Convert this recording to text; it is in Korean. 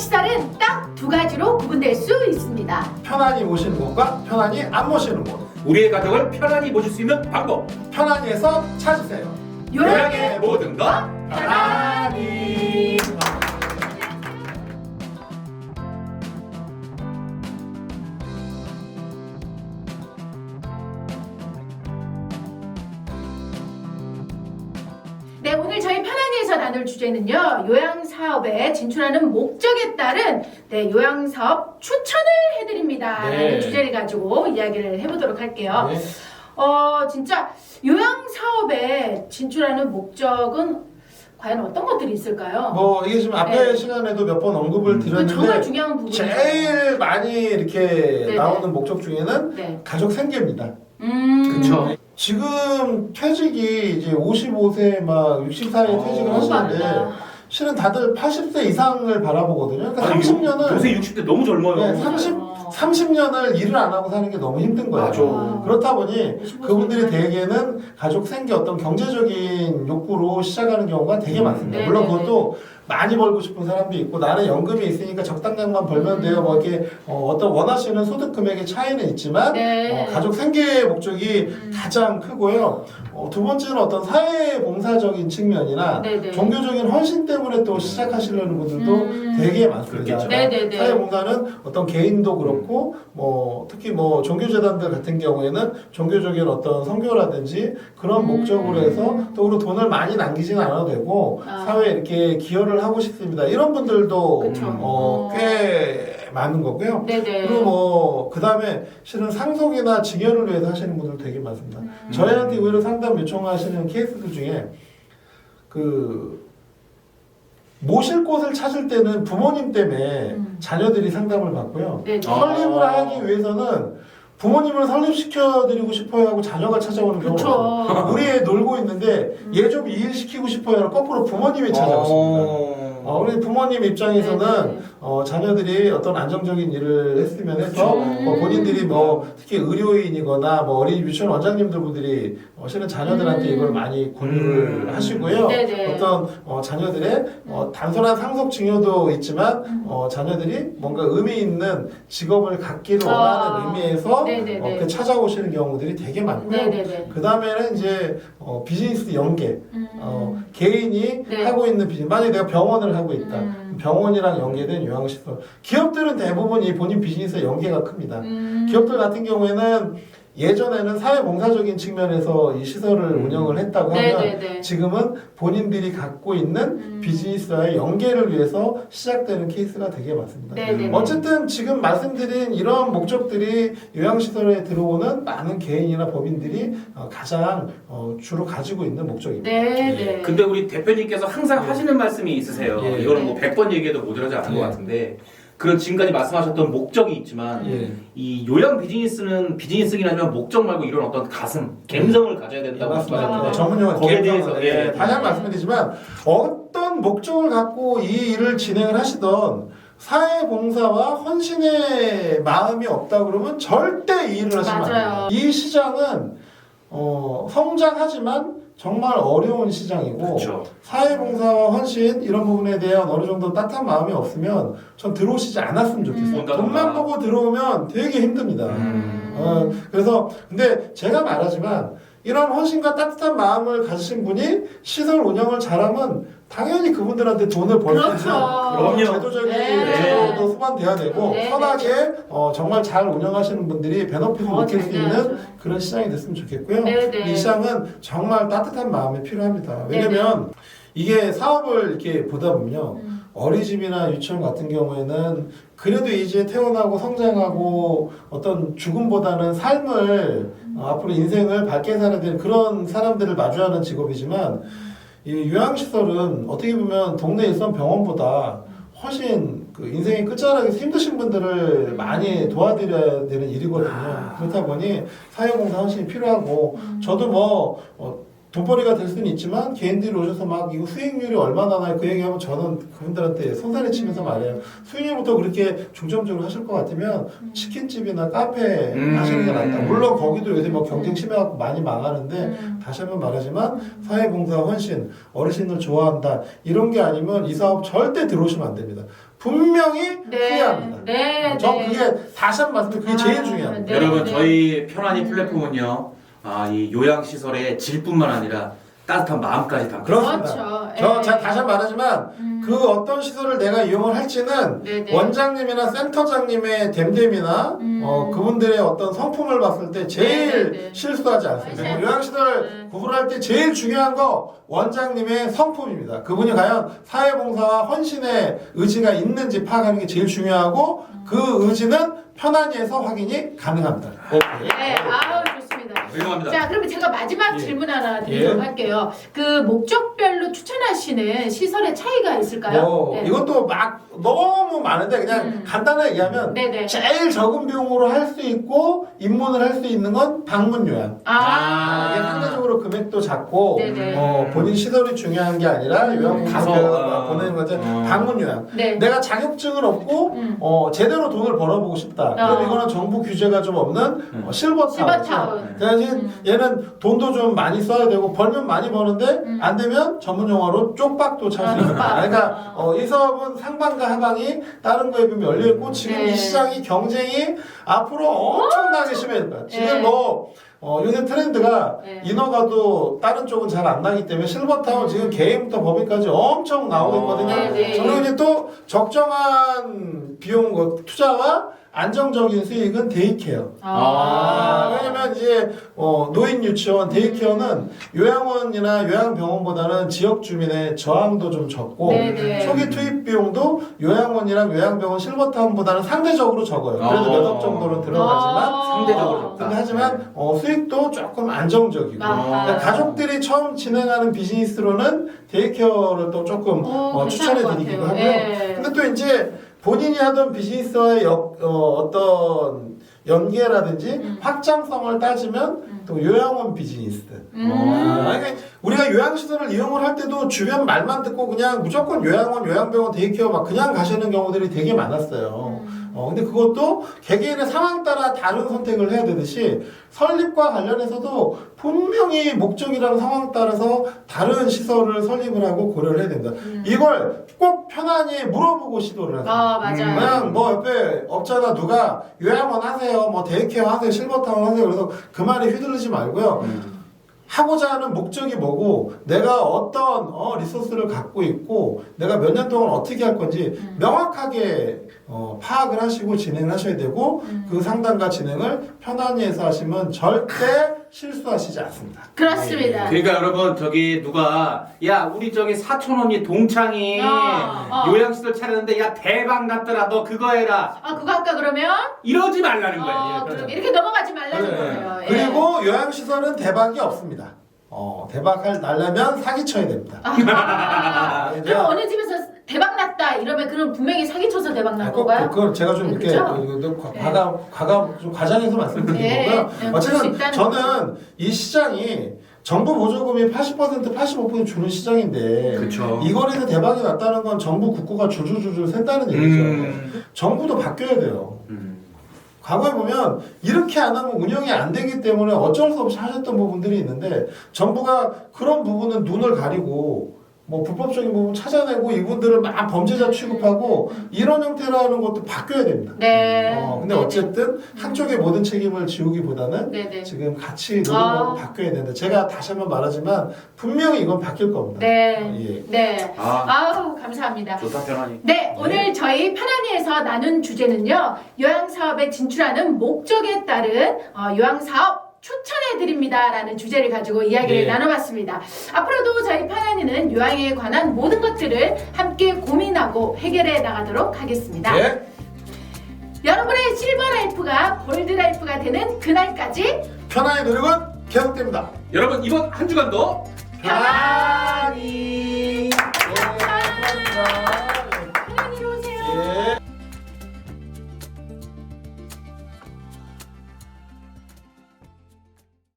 요양시설은 딱 두 가지로 구분될 수 있습니다. 편안히 모시는 곳과 편안히 안 모시는 곳. 우리의 가족을 편안히 모실 수 있는 방법. 편안히에서 찾으세요. 요양의 모든 것 편안히. 네, 오늘 저희 편안히에서 나눌 주제는요, 요양사업에 진출하는 목적에 따른 요양사업 추천을 해드립니다. 네. 라는 주제를 가지고 이야기를 해보도록 할게요. 네. 진짜 요양사업에 진출하는 목적은 과연 어떤 것들이 있을까요? 뭐 이게 지금 앞에 네. 시간에도 몇 번 언급을 드렸는데 정말 중요한 부분이죠. 제일 많이 이렇게 네네. 나오는 목적 중에는 네. 가족 생계입니다. 그쵸. 지금 퇴직이 이제 55세 막 60사이에 퇴직을 하시는데 맞다. 실은 다들 80세 이상을 바라보거든요. 그러니까 30년은 요새 60대 너무 젊어요. 네, 30년을 일을 안 하고 사는 게 너무 힘든 거예요. 맞아. 그렇다 보니 25 그분들이 세는. 대개는 가족 생계 어떤 경제적인 욕구로 시작하는 경우가 되게 많습니다. 네, 물론 네, 그것도 많이 벌고 싶은 사람도 있고 나는 연금이 있으니까 적당량만 벌면 돼요. 뭐 이렇게 어떤 원하시는 소득 금액의 차이는 있지만 네. 가족 생계의 목적이 가장 크고요. 두 번째는 어떤 사회봉사적인 측면이나 네네. 종교적인 헌신 때문에 또 시작하시려는 분들도 되게 많습니다. 그렇겠죠. 네네네. 사회봉사는 어떤 개인도 그렇고 뭐 특히 뭐 종교재단들 같은 경우에는 종교적인 어떤 선교라든지 그런 목적으로 해서 또 그리고 돈을 많이 남기지는 않아도 되고 사회에 이렇게 기여를 하고 싶습니다. 이런 분들도 그쵸. 꽤 많은 거고요. 네네. 그리고 뭐 그다음에 실은 상속이나 증여를 위해서 하시는 분들 되게 많습니다. 저희한테 오히려 상담 요청하시는 케이스들 중에 그 모실 곳을 찾을 때는 부모님 때문에 자녀들이 상담을 받고요. 네네. 설립을 하기 위해서는 부모님을 설립시켜드리고 싶어요 하고 자녀가 찾아오는 경우가 있어요. 그렇죠. 우리 애 놀고 있는데 얘 좀 이해시키고 싶어요 하고 거꾸로 부모님이 찾아오십니다. 우리 부모님 입장에서는 네네. 자녀들이 어떤 안정적인 일을 했으면 해서 본인들이 뭐 특히 의료인이거나 뭐 어린이 유치원 원장님들 분들이 실은 자녀들한테 이걸 많이 권유를 하시고요. 네네. 어떤 자녀들의 단순한 상속 증여도 있지만 자녀들이 뭔가 의미 있는 직업을 갖기를 원하는 의미에서 네네네. 그 찾아오시는 경우들이 되게 많고요. 네네네. 그 다음에는 이제 비즈니스 연계, 개인이 네. 하고 있는 비즈니스. 만약에 내가 병원을 하고 있다. 병원이랑 연계된 요양시설. 기업들은 대부분 이 본인 비즈니스의 연계가 큽니다. 기업들 같은 경우에는 예전에는 사회봉사적인 측면에서 이 시설을 운영을 했다고 하면 네네네. 지금은 본인들이 갖고 있는 비즈니스와의 연계를 위해서 시작되는 케이스가 되게 많습니다. 네네네. 어쨌든 지금 말씀드린 이런 목적들이 요양시설에 들어오는 많은 개인이나 법인들이 가장 주로 가지고 있는 목적입니다. 네네. 근데 우리 대표님께서 항상 하시는 말씀이 있으세요. 예. 이거는 뭐 100번 얘기해도 모자라지 않은 것 같은데 그런 지금까지 말씀하셨던 목적이 있지만 이 요양 비즈니스는 비즈니스긴 하지만 목적 말고 이런 어떤 가슴, 감성을 가져야 된다고 말씀하셨는데 전문용어 거기에 대해서 다시 한번 말씀드리지만 어떤 목적을 갖고 이 일을 진행을 하시던 사회봉사와 헌신의 마음이 없다 그러면 절대 이 일을 하시면 안 맞아요. 돼요. 이 시장은 성장하지만 정말 어려운 시장이고 그렇죠. 사회봉사와 헌신 이런 부분에 대한 어느 정도 따뜻한 마음이 없으면 전 들어오시지 않았으면 좋겠어요. 돈만 보고 들어오면 되게 힘듭니다. 그래서 근데 제가 말하지만 이런 헌신과 따뜻한 마음을 가지신 분이 시설 운영을 잘하면 당연히 그분들한테 돈을 벌 수 그렇죠. 있는 그럼요. 제도적인 네. 제도도 수반돼야 되고 네. 편하게 정말 잘 운영하시는 분들이 베너핏을 느낄 수 있는 당연하죠. 그런 시장이 됐으면 좋겠고요. 네, 네. 이 시장은 정말 따뜻한 마음이 필요합니다. 왜냐면 이게 사업을 이렇게 보다 보면요. 어린이집이나 유치원 같은 경우에는 그래도 이제 태어나고 성장하고 어떤 죽음보다는 삶을 앞으로 인생을 밝게 살아야 되는 그런 사람들을 마주하는 직업이지만 이 요양시설은 어떻게 보면 동네 일선 병원보다 훨씬 그 인생의 끝자락에서 힘드신 분들을 많이 도와드려야 되는 일이거든요. 그렇다 보니 사회봉사 헌신이 필요하고 저도 뭐 돈벌이가 될 수는 있지만 개인들이 오셔서 막 이거 수익률이 얼마나 나요? 그 얘기하면 저는 그분들한테 손살에 치면서 말해요. 수익률부터 그렇게 중점적으로 하실 것 같으면 치킨집이나 카페 하시는 게 낫다. 물론 거기도 요새 뭐 경쟁 심해갖고 많이 망하는데 다시 한번 말하지만 사회봉사 헌신, 어르신들 좋아한다 이런 게 아니면 이 사업 절대 들어오시면 안 됩니다. 분명히 후회합니다. 네. 저 그게 다시 한번 말씀드리면 그게 제일 중요합니다. 여러분 저희 편안히 플랫폼은요. 이 요양시설의 질뿐만 아니라 따뜻한 마음까지 담고 그렇습니다. 그렇죠. 제가 다시 한번 말하지만 그 어떤 시설을 내가 이용을 할지는 원장님이나 센터장님의 댐댐이나 그분들의 어떤 성품을 봤을 때 제일 실수하지 않습니다. 맞아요. 요양시설 구분할 때 제일 중요한 거 원장님의 성품입니다. 그분이 과연 사회봉사와 헌신의 의지가 있는지 파악하는 게 제일 중요하고 그 의지는 편안히에서 확인이 가능합니다. 네, 아우 좋습니다. 훌륭합니다. 자, 그러면 제가 마지막 질문 하나 드리도록 할게요. 그 목적별로 추천하시는 시설의 차이가 있을까요? 네. 이것도 막 너무 많은데 그냥 간단하게 얘기하면 네네. 제일 적은 비용으로 할 수 있고 입문을 할 수 있는 건 방문 요양. 이게 상대적으로 금액도 작고 본인 시설이 중요한 게 아니라 요양 가서 보내는 거지. 방문 요양. 네. 내가 자격증은 없고 제대로 돈을 벌어보고 싶다. 그럼 이거는 정부 규제가 좀 없는 실버타운. 대신 얘는 돈도 좀 많이 써야 되고 벌면 많이 버는데 안 되면 전문 용어로 쪽박도 찰 수 있습니다. 그러니까 이 사업은 상반과 하방이 다른 거에 비하면 열려 있고 지금 이 시장이 경쟁이 앞으로 엄청나게 심해집니다. 지금 요새 트렌드가 인허가도 다른 쪽은 잘 안 나기 때문에 실버타운 지금 개인부터 법인까지 엄청 나오고 있거든요. 저는 이제 또 적정한 비용 투자와 안정적인 수익은 데이케어. 왜냐면 이제 노인 유치원, 데이케어는 요양원이나 요양병원보다는 지역 주민의 저항도 좀 적고 초기 투입 비용도 요양원이랑 요양병원 실버타운보다는 상대적으로 적어요. 그래도 몇 억 정도는 들어가지만 상대적으로 적다. 근데 하지만 수익도 조금 안정적이고 그러니까 가족들이 처음 진행하는 비즈니스로는 데이케어를 또 조금 추천해 드리기도 하고요. 근데 또 이제 본인이 하던 비즈니스와의 어떤 연계라든지 확장성을 따지면 또 요양원 비즈니스. 그러니까 우리가 요양시설을 이용을 할 때도 주변 말만 듣고 그냥 무조건 요양원, 요양병원, 데이케어 막 그냥 가시는 경우들이 되게 많았어요. 근데 그것도 개개인의 상황 따라 다른 선택을 해야 되듯이 설립과 관련해서도 분명히 목적이랑 상황 따라서 다른 시설을 설립을 하고 고려를 해야 된다. 이걸 꼭 편안히 물어보고 시도를 하세요. 맞아요. 그냥 뭐 옆에 업자나 누가 요양원 하세요, 뭐 데이케어 하세요, 실버타운 하세요. 그래서 그 말에 휘둘리지 말고요. 하고자 하는 목적이 뭐고 내가 어떤 리소스를 갖고 있고 내가 몇 년 동안 어떻게 할 건지 명확하게 파악을 하시고 진행을 하셔야 되고 그 상담과 진행을 편안히 해서 하시면 절대 실수하시지 않습니다. 그렇습니다. 그러니까 여러분 저기 누가 야 우리 저기 사촌 언니 동창이 요양시설 차렸는데 야 대박 났더라 너 그거 해라. 그거 할까 그러면? 이러지 말라는 거예요. 그럼 이렇게 넘어가지 말라는 거예요. 그리고 요양시설은 대박이 없습니다. 대박 나려면 사기쳐야 됩니다. 그럼 어느 집에서 대박 났다 이러면 그럼 분명히 사기쳐서 대박 난 건가요? 그걸 제가 좀 이렇게 좀 과장해서 말씀드린 거고요. 어쨌든 저는 이 시장이 정부 보조금이 80%, 85% 주는 시장인데 그쵸. 이거에서 대박이 났다는 건 정부 국고가 줄줄줄줄 샌다는 얘기죠. 정부도 바뀌어야 돼요. 과거에 보면 이렇게 안 하면 운영이 안 되기 때문에 어쩔 수 없이 하셨던 부분들이 있는데 정부가 그런 부분은 눈을 가리고 뭐 불법적인 부분 찾아내고 이분들을 막 범죄자 취급하고 이런 형태로 하는 것도 바뀌어야 됩니다. 근데 어쨌든 한쪽의 모든 책임을 지우기보다는 지금 같이 노력하고 바뀌어야 된다. 제가 다시 한번 말하지만 분명히 이건 바뀔 겁니다. 아우 감사합니다. 좋다 편안히. 오늘 저희 편안히에서 나눈 주제는요. 요양사업에 진출하는 목적에 따른 요양사업 추천해드립니다 라는 주제를 가지고 이야기를 나눠봤습니다. 앞으로도 저희 편안히는 요양에 관한 모든 것들을 함께 고민하고 해결해 나가도록 하겠습니다. 여러분의 실버라이프가 골드라이프가 되는 그날까지 편안히 노력은 계속됩니다. 여러분 이번 한 주간도 편안히